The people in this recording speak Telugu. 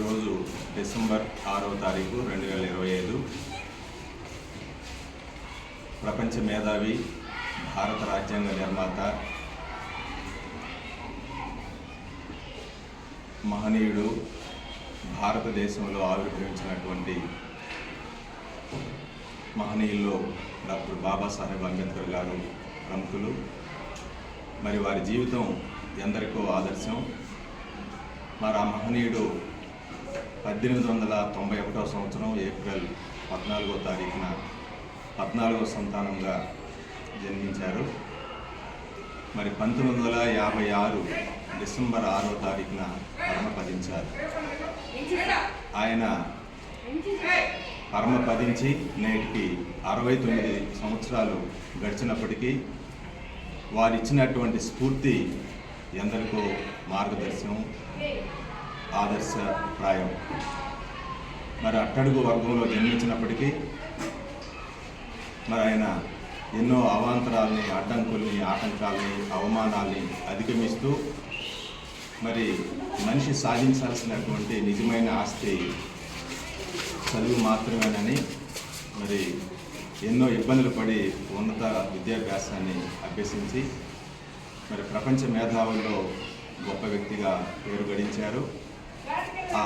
ఈరోజు డిసెంబర్ 6వ తారీఖు 2025 ప్రపంచ మేధావి, భారత రాజ్యాంగ నిర్మాత, మహనీయుడు, భారతదేశంలో ఆవిర్భవించినటువంటి మహనీయుల్లో డాక్టర్ బాబాసాహెబ్ అంబేద్కర్ గారు ప్రముఖులు. మరి వారి జీవితం ఎందరికో ఆదర్శం. మరి ఆ మహనీయుడు 1891 సంవత్సరం ఏప్రిల్ 14వ తారీఖున 14వ సంతానంగా జన్మించారు. మరి 1956 డిసెంబర్ 6వ తారీఖున పరమపదించారు. ఆయన పరమపదించి నేటికి 69 సంవత్సరాలు గడిచినప్పటికీ వారిచ్చినటువంటి స్ఫూర్తి ఎందరికో మార్గదర్శనం, ఆదర్శప్రాయం. మరి అట్టడుగు వర్గంలో జన్మించినప్పటికీ మరి ఆయన ఎన్నో అవాంతరాల్ని, అడ్డంకుల్ని, ఆటంకాల్ని, అవమానాల్ని అధిగమిస్తూ మరి మనిషి సాధించాల్సినటువంటి నిజమైన ఆస్తి చదువు మాత్రమేనని మరి ఎన్నో ఇబ్బందులు పడి ఉన్నత విద్యాభ్యాసాన్ని అభ్యసించి మరి ప్రపంచ మేధావుల్లో గొప్ప వ్యక్తిగా పేరు గడించారు. ఆ